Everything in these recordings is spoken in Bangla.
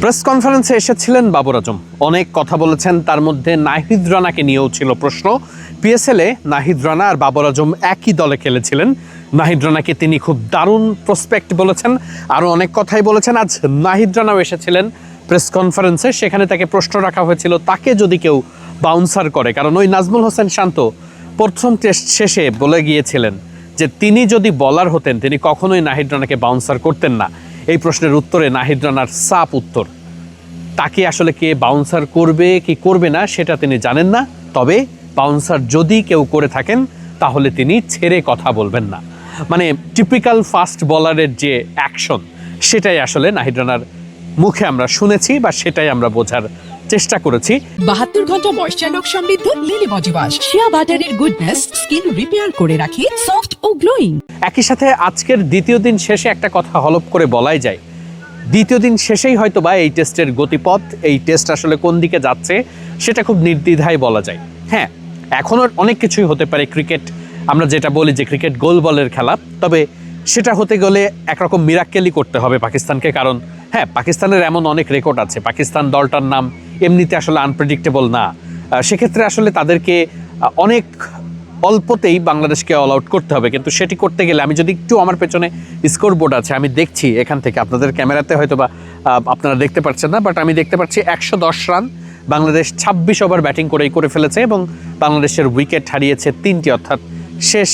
প্রেস কনফারেন্সে এসেছিলেন বাবর আজম, অনেক কথা বলেছেন। তার মধ্যে নাহিদ রানাকে নিয়েও ছিল প্রশ্ন। পিএসএলে নাহিদ রানা আর বাবর আজম একই দলে খেলেছিলেন। নাহিদ রানাকে তিনি খুব দারুণ প্রসপেক্ট বলেছেন, আরও অনেক কথাই বলেছেন। আজ নাহিদ রানাও এসেছিলেন প্রেস কনফারেন্সে, সেখানে তাকে প্রশ্ন রাখা হয়েছিল তাকে যদি কেউ বাউন্সার করে, কারণ ওই নাজমুল হোসেন শান্ত প্রথম টেস্ট শেষে বলে গিয়েছিলেন যে তিনি যদি বলার হতেন তিনি কখনোই নাহিদ রানাকে বাউন্সার করতেন না। এই প্রশ্নের উত্তরে নাহিদ রানার সাফ উত্তর, তাকে আসলে কে বাউন্সার করবে কি করবে না সেটা তিনি জানেন না, তবে বাউন্সার যদি কেউ করে থাকেন তাহলে তিনি ছেড়ে কথা বলবেন না। মানে টিপিক্যাল ফাস্ট বলারের যে অ্যাকশন, সেটাই আসলে নাহিদ রানার মুখে আমরা শুনেছি বা সেটাই আমরা বোঝার চেষ্টা করেছি। 72 ঘন্টা ময়েশ্চার লক সমৃদ্ধ লিলি বডি ওয়াশ, শিয়া বাটারের গুডনেস স্কিন রিপেয়ার করে রাখে সফট ও গ্লোয়িং। একই সাথে আজকের দ্বিতীয় দিন শেষে একটা কথা হলপ করে বলাই যায়, দ্বিতীয় দিন শেষেই হয়তো বা এই টেস্টের গতিপথ, এই টেস্ট আসলে কোন দিকে যাচ্ছে সেটা খুব নির্দ্বিধায় বলা যায়। হ্যাঁ, এখনও অনেক কিছুই হতে পারে। ক্রিকেট, আমরা যেটা বলি যে ক্রিকেট গোল বলের খেলা, তবে সেটা হতে গেলে একরকম মিরাক্কেলই করতে হবে পাকিস্তানকে। কারণ হ্যাঁ, পাকিস্তানের এমন অনেক রেকর্ড আছে, পাকিস্তান দলটার নাম এমনিতে আসলে আনপ্রেডিক্টেবল না। সেক্ষেত্রে আসলে তাদেরকে অনেক অল্পতেই বাংলাদেশকে অল আউট করতে হবে, কিন্তু সেটি করতে গেলে আমি যদি একটু, আমার পেছনে স্কোর বোর্ড আছে, আমি দেখছি এখান থেকে, আপনাদের ক্যামেরাতে হয়তো বা আপনারা দেখতে পাচ্ছেন না, বাট আমি দেখতে পাচ্ছি 110 রান বাংলাদেশ 26 ওভার ব্যাটিং করেই করে ফেলেছে এবং বাংলাদেশের উইকেট হারিয়েছে 3টি, অর্থাৎ শেষ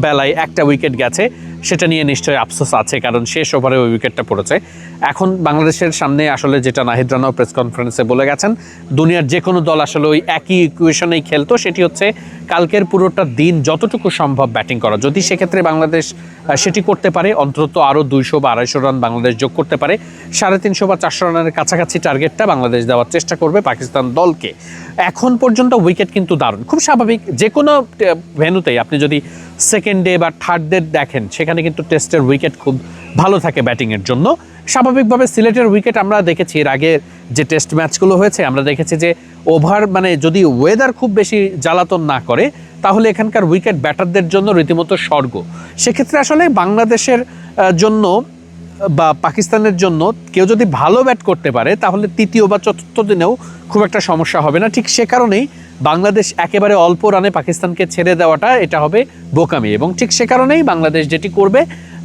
বেলায় একটা উইকেট গেছে। সেটা নিয়ে নিশ্চয়ই আফসোস আছে, কারণ শেষ ওভারে ওই উইকেটটা পড়েছে। এখন বাংলাদেশের সামনে আসলে যেটা নাহিদ রানাও প্রেস কনফারেন্সে বলে গেছেন, দুনিয়ার যে কোনো দল আসলে ওই একই ইকুয়েশনেই খেলতো, সেটি হচ্ছে কালকের পুরোটা দিন যতটুকু সম্ভব ব্যাটিং করা। যদি সেক্ষেত্রে বাংলাদেশ সেটি করতে পারে, অন্তত আরও 200 বা 250 রান বাংলাদেশ যোগ করতে পারে, 350 বা 400 রানের কাছাকাছি টার্গেটটা বাংলাদেশ দেওয়ার চেষ্টা করবে পাকিস্তান দলকে। এখন পর্যন্ত উইকেট কিন্তু দারুণ, খুব স্বাভাবিক। যে কোনো ভেন্যুতেই আপনি যদি সেকেন্ড ডে বা থার্ড ডে দেখেন, সেখানে কিন্তু টেস্টের উইকেট খুব ভালো থাকে ব্যাটিংয়ের জন্য। স্বাভাবিকভাবে সিলেটের উইকেট আমরা দেখেছি এর আগে যে টেস্ট ম্যাচগুলো হয়েছে, আমরা দেখেছি যে ওভার, মানে যদি ওয়েদার খুব বেশি জ্বালাতন না করে তাহলে এখানকার উইকেট ব্যাটারদের জন্য রীতিমতো স্বর্গ। সেক্ষেত্রে আসলে বাংলাদেশের জন্য বা পাকিস্তানের জন্য কেউ যদি ভালো ব্যাট করতে পারে তাহলে তৃতীয় বা চতুর্থ দিনেও খুব একটা সমস্যা হবে না। ঠিক সে কারণেই বাংলাদেশ একেবারে অল্প রানে পাকিস্তানকে ছেড়ে দেওয়াটা এটা হবে বোকামি, এবং ঠিক সে কারণেই বাংলাদেশ যেটি করবে,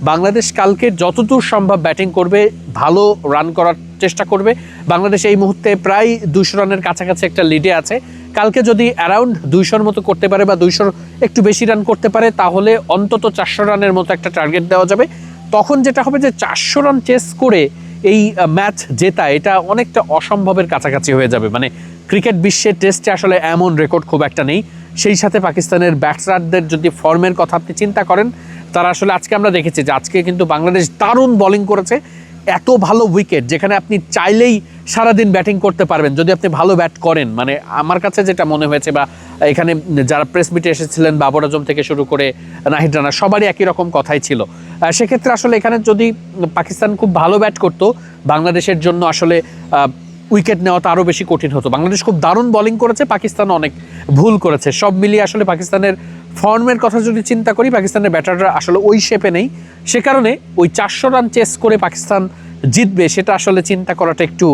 বাংলাদেশ কালকে যতদূর সম্ভব ব্যাটিং করবে, ভালো রান করার চেষ্টা করবে। বাংলাদেশ এই মুহূর্তে প্রায় 200 রানের কাছাকাছি একটা লিডে আছে। কালকে যদি অ্যারাউন্ড 200-র মতো করতে পারে বা 200-র একটু বেশি রান করতে পারে, তাহলে অন্তত 400 রানের মতো একটা টার্গেট দেওয়া যাবে। তখন যেটা হবে যে 400 রান চেস করে এই ম্যাচ জেতা, এটা অনেকটা অসম্ভবের কাছাকাছি হয়ে যাবে। মানে ক্রিকেট বিশ্বের টেস্টে আসলে এমন রেকর্ড খুব একটা নেই। সেই সাথে পাকিস্তানের ব্যাটসম্যানদের যদি ফর্মের কথা আপনি চিন্তা করেন, তারা আসলে আজকে আমরা দেখেছি যে আজকে কিন্তু বাংলাদেশ দারুণ বোলিং করেছে। এত ভালো উইকেট যেখানে আপনি চাইলেই সারাদিন ব্যাটিং করতে পারবেন যদি আপনি ভালো ব্যাট করেন। মানে আমার কাছে যেটা মনে হয়েছে, বা এখানে যারা প্রেস মিটে এসেছিলেন বাবর আজম থেকে শুরু করে নাহিদ রানা, সবারই একই রকম কথাই ছিল। সেক্ষেত্রে আসলে এখানে যদি পাকিস্তান খুব ভালো ব্যাট করতো, বাংলাদেশের জন্য আসলে উইকেট নেওয়াটা আরও বেশি কঠিন হতো। বাংলাদেশ খুব দারুণ বোলিং করেছে, পাকিস্তান অনেক ভুল করেছে। সব মিলিয়ে আসলে পাকিস্তানের ফর্মের কথা যদি চিন্তা করি, পাকিস্তানের ব্যাটাররা আসলে ওই শেপে নেই। সে কারণে ওই 400 রান চেস করে পাকিস্তান জিতবে সেটা আসলে চিন্তা করাটা একটু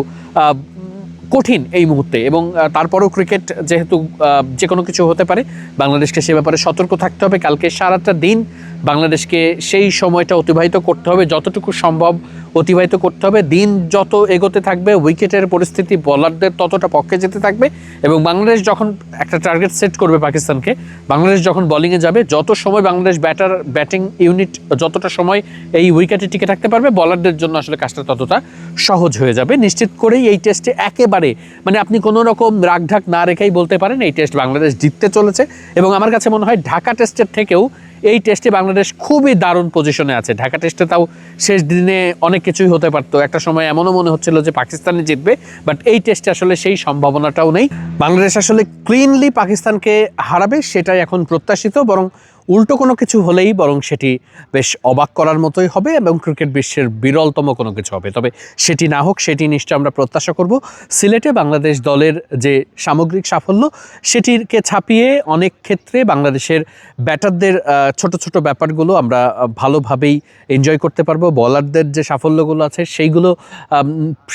কঠিন এই মুহূর্তে। এবং তারপরেও ক্রিকেট যেহেতু যে কোনো কিছু হতে পারে, বাংলাদেশকে সে ব্যাপারে সতর্ক থাকতে হবে। কালকে সারাটা দিন বাংলাদেশকে সেই সময়টা অতিবাহিত করতে হবে, যতটুকু সম্ভব অতিবাহিত করতে হবে। দিন যত এগোতে থাকবে উইকেটের পরিস্থিতি বলারদের ততটা পক্ষে যেতে থাকবে, এবং বাংলাদেশ যখন একটা টার্গেট সেট করবে পাকিস্তানকে, বাংলাদেশ যখন বোলিংয়ে যাবে, যত সময় বাংলাদেশ ব্যাটিং ইউনিট যতটা সময় এই উইকেটে টিকে থাকতে পারবে, বলারদের জন্য আসলে কাজটা ততটা সহজ হয়ে যাবে। নিশ্চিত করেই এই টেস্টে একেবারে, মানে আপনি কোনো রকম রাগঢাক না রেখেই বলতে পারেন এই টেস্ট বাংলাদেশ জিততে চলেছে। এবং আমার কাছে মনে হয় ঢাকা টেস্টের থেকেও এই টেস্টে বাংলাদেশ খুবই দারুণ পজিশনে আছে। ঢাকা টেস্টে তাও শেষ দিনে অনেক কিছুই হতে পারতো, একটা সময় এমনও মনে হচ্ছিল যে পাকিস্তানে জিতবে, বাট এই টেস্টে আসলে সেই সম্ভাবনাটাও নেই। বাংলাদেশ আসলে ক্লিনলি পাকিস্তানকে হারাবে সেটাই এখন প্রত্যাশিত, বরং উল্টো কোনো কিছু হলেই বরং সেটি বেশ অবাক করার মতোই হবে এবং ক্রিকেট বিশ্বের বিরলতম কোনো কিছু হবে। তবে সেটি না হোক, সেটি নিশ্চয় আমরা প্রত্যাশা করব। সিলেটে বাংলাদেশ দলের যে সামগ্রিক সাফল্য, সেটিকে ছাপিয়ে অনেক ক্ষেত্রে বাংলাদেশের ব্যাটারদের ছোট ছোট ব্যাপারগুলো আমরা ভালোভাবেই এনজয় করতে পারবো। বলারদের যে সাফল্যগুলো আছে সেইগুলো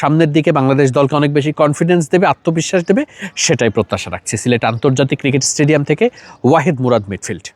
সামনের দিকে বাংলাদেশ দলকে অনেক বেশি কনফিডেন্স দেবে, আত্মবিশ্বাস দেবে, সেটাই প্রত্যাশা রাখছি। সিলেট আন্তর্জাতিক ক্রিকেট স্টেডিয়াম থেকে ওয়াহিদ মুরাদ, মিডফিল্ড।